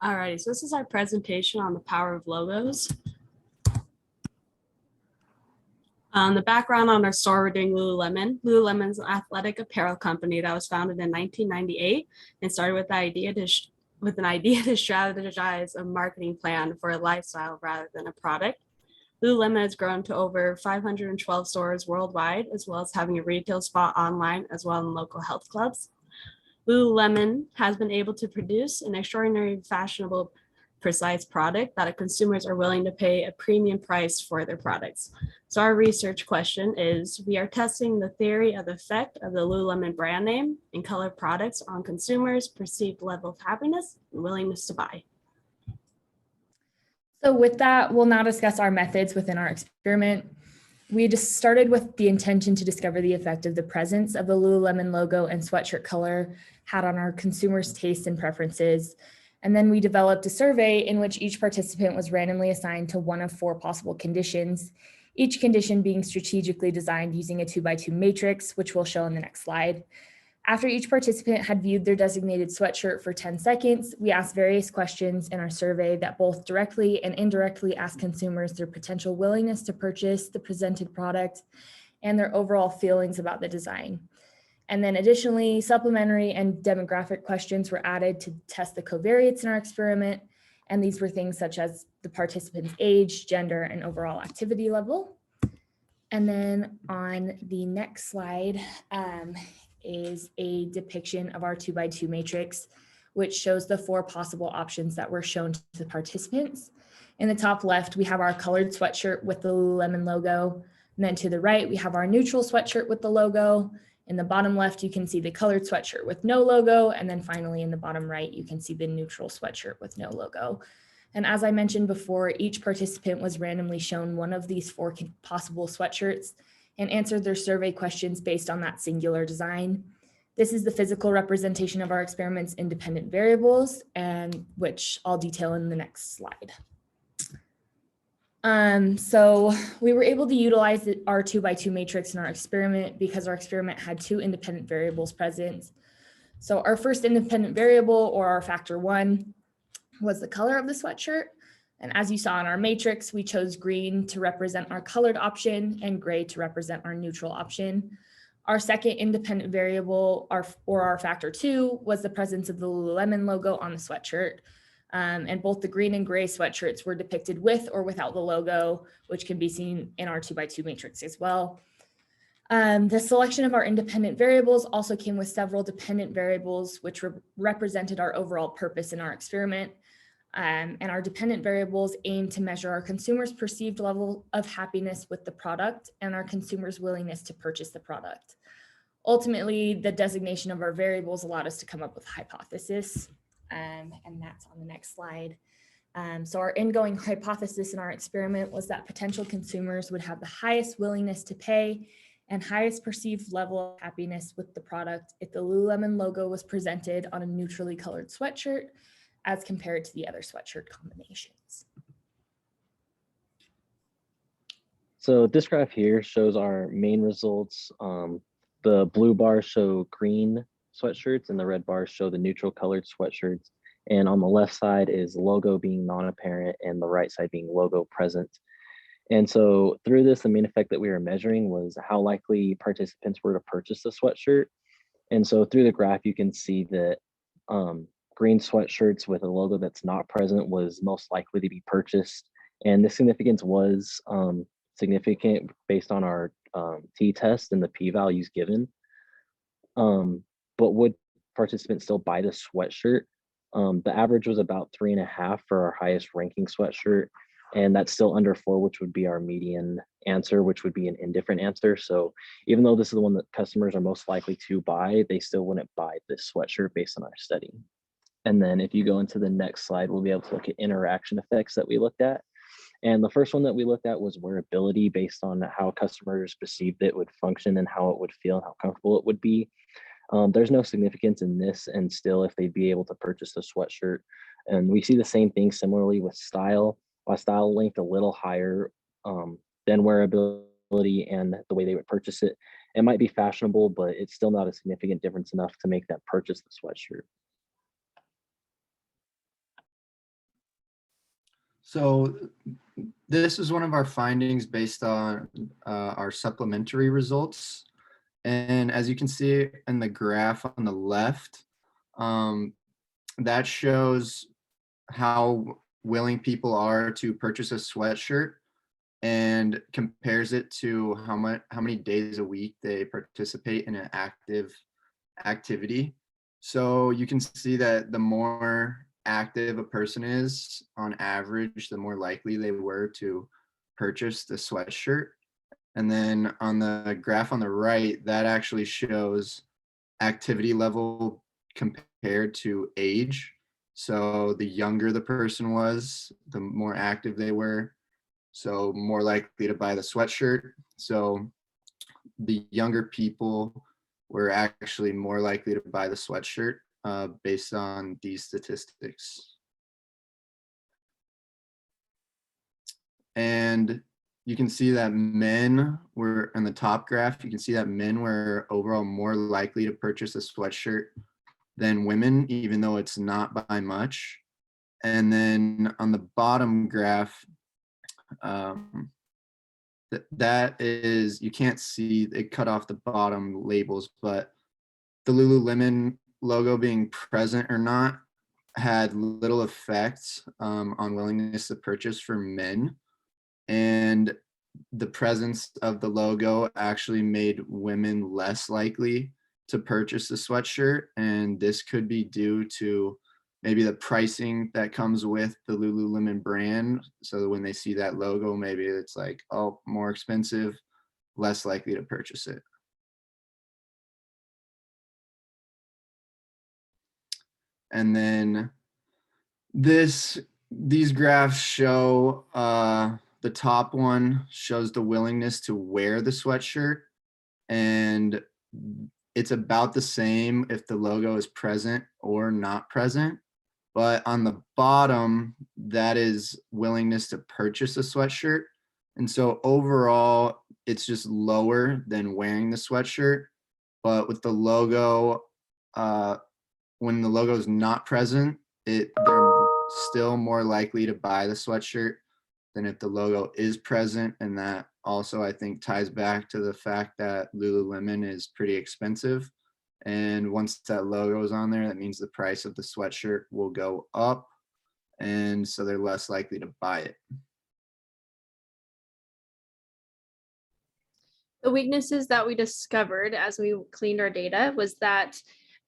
Alrighty, so this is our presentation on the power of logos. The background on our store, we're doing Lululemon. Lululemon's an athletic apparel company that was founded in 1998 and started with an idea to strategize a marketing plan for a lifestyle rather than a product. Lululemon has grown to over 512 stores worldwide, as well as having a retail spot online as well in local health clubs. Lululemon has been able to produce an extraordinary, fashionable, precise product that consumers are willing to pay a premium price for their products. So our research question is, we are testing the theory of the effect of the Lululemon brand name and color products on consumers' perceived level of happiness and willingness to buy. So with that, we'll now discuss our methods within our experiment. We just started with the intention to discover the effect of the presence of the Lululemon logo and sweatshirt color had on our consumers' tastes and preferences. And then we developed a survey in which each participant was randomly assigned to one of 4 possible conditions, each condition being strategically designed using a 2x2 matrix, which we'll show in the next slide. After each participant had viewed their designated sweatshirt for 10 seconds, we asked various questions in our survey that both directly and indirectly ask consumers their potential willingness to purchase the presented product and their overall feelings about the design. And then additionally, supplementary and demographic questions were added to test the covariates in our experiment. And these were things such as the participant's age, gender, and overall activity level. And then on the next slide, is a depiction of our 2x2 matrix, which shows the 4 possible options that were shown to the participants. In the top left, we have our colored sweatshirt with the Lululemon logo. And then to the right, we have our neutral sweatshirt with the logo. In the bottom left, you can see the colored sweatshirt with no logo. And then finally, in the bottom right, you can see the neutral sweatshirt with no logo. And as I mentioned before, each participant was randomly shown one of these 4 possible sweatshirts and answered their survey questions based on that singular design. This is the physical representation of our experiment's independent variables, and which I'll detail in the next slide. So we were able to utilize our 2x2 matrix in our experiment because our experiment had 2 independent variables present. So our first independent variable, or our factor 1, was the color of the sweatshirt. And as you saw in our matrix, we chose green to represent our colored option and gray to represent our neutral option. Our second independent variable, or our factor 2, was the presence of the Lululemon logo on the sweatshirt. And both the green and gray sweatshirts were depicted with or without the logo, which can be seen in our 2x2 matrix as well. The selection of our independent variables also came with several dependent variables, which represented our overall purpose in our experiment. And our dependent variables aim to measure our consumers' perceived level of happiness with the product and our consumers' willingness to purchase the product. Ultimately, the designation of our variables allowed us to come up with a hypothesis, and that's on the next slide. So our ingoing hypothesis in our experiment was that potential consumers would have the highest willingness to pay and highest perceived level of happiness with the product if the Lululemon logo was presented on a neutrally colored sweatshirt as compared to the other sweatshirt combinations. So this graph here shows our main results. The blue bars show green sweatshirts and the red bars show the neutral colored sweatshirts. And on the left side is logo being non-apparent and the right side being logo present. And so through this, the main effect that we were measuring was how likely participants were to purchase the sweatshirt. And so through the graph, you can see that green sweatshirts with a logo that's not present was most likely to be purchased. And the significance was significant based on our t-test and the p-values given. But would participants still buy the sweatshirt? The average was about 3.5 for our highest ranking sweatshirt. And that's still under 4, which would be our median answer, which would be an indifferent answer. So even though this is the one that customers are most likely to buy, they still wouldn't buy this sweatshirt based on our study. And then if you go into the next slide, we'll be able to look at interaction effects that we looked at. And the first one that we looked at was wearability based on how customers perceived it would function and how it would feel and how comfortable it would be. There's no significance in this, and still if they'd be able to purchase the sweatshirt. And we see the same thing similarly with style. While style linked a little higher than wearability and the way they would purchase it. It might be fashionable, but it's still not a significant difference enough to make that purchase the sweatshirt. So this is one of our findings based on our supplementary results. And as you can see in the graph on the left, that shows how willing people are to purchase a sweatshirt and compares it to how many days a week they participate in an active activity. So you can see that the more active a person is on average, the more likely they were to purchase the sweatshirt. And then on the graph on the right, that actually shows activity level compared to age. So the younger the person was, the more active they were. So more likely to buy the sweatshirt. So the younger people were actually more likely to buy the sweatshirt based on these statistics. And you can see that men were in the top graph. You can see that men were overall more likely to purchase a sweatshirt than women, even though it's not by much. And then on the bottom graph, that is, you can't see, it cut off the bottom labels, but the Lululemon logo being present or not had little effect on willingness to purchase for men. And the presence of the logo actually made women less likely to purchase the sweatshirt. And this could be due to maybe the pricing that comes with the Lululemon brand. So when they see that logo, maybe it's like, oh, more expensive, less likely to purchase it. And then these graphs show the top one shows the willingness to wear the sweatshirt, and it's about the same if the logo is present or not present. But on the bottom, that is willingness to purchase a sweatshirt. And so overall, it's just lower than wearing the sweatshirt. But with the logo, when the logo is not present, they're still more likely to buy the sweatshirt than if the logo is present. And that also, I think, ties back to the fact that Lululemon is pretty expensive. And once that logo is on there, that means the price of the sweatshirt will go up. And so they're less likely to buy it. The weaknesses that we discovered as we cleaned our data was that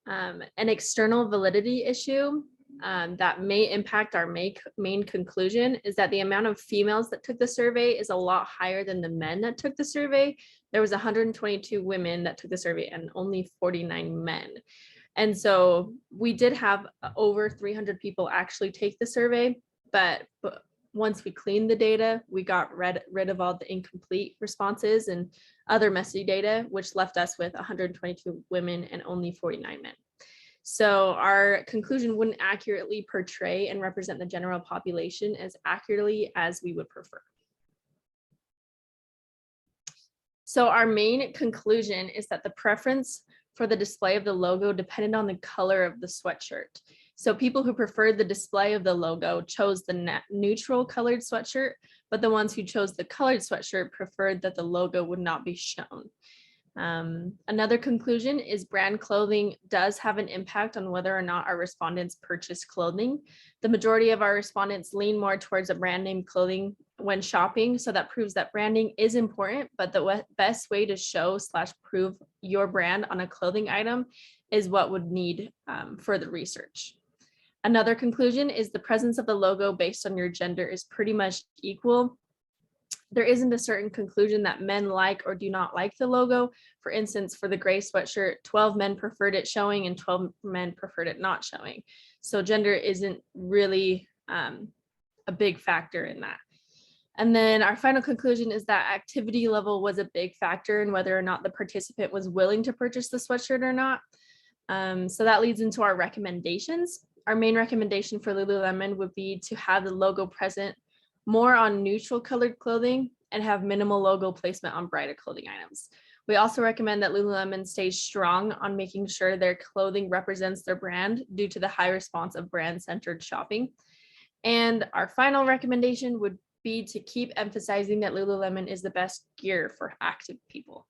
an external validity issue that may impact our main conclusion is that the amount of females that took the survey is a lot higher than the men that took the survey. There was 122 women that took the survey and only 49 men. And so we did have over 300 people actually take the survey, but once we cleaned the data, we got rid of all the incomplete responses and other messy data, which left us with 122 women and only 49 men. So our conclusion wouldn't accurately portray and represent the general population as accurately as we would prefer. So our main conclusion is that the preference for the display of the logo depended on the color of the sweatshirt. So people who preferred the display of the logo chose the neutral colored sweatshirt, but the ones who chose the colored sweatshirt preferred that the logo would not be shown. Another conclusion is brand clothing does have an impact on whether or not our respondents purchase clothing. The majority of our respondents lean more towards a brand name clothing when shopping. So that proves that branding is important, but the best way to show / prove your brand on a clothing item is what would need further research. Another conclusion is the presence of the logo based on your gender is pretty much equal. There isn't a certain conclusion that men like or do not like the logo. For instance, for the gray sweatshirt, 12 men preferred it showing and 12 men preferred it not showing. So gender isn't really a big factor in that. And then our final conclusion is that activity level was a big factor in whether or not the participant was willing to purchase the sweatshirt or not. So that leads into our recommendations. Our main recommendation for Lululemon would be to have the logo present more on neutral colored clothing and have minimal logo placement on brighter clothing items. We also recommend that Lululemon stays strong on making sure their clothing represents their brand due to the high response of brand-centered shopping. And our final recommendation would be to keep emphasizing that Lululemon is the best gear for active people.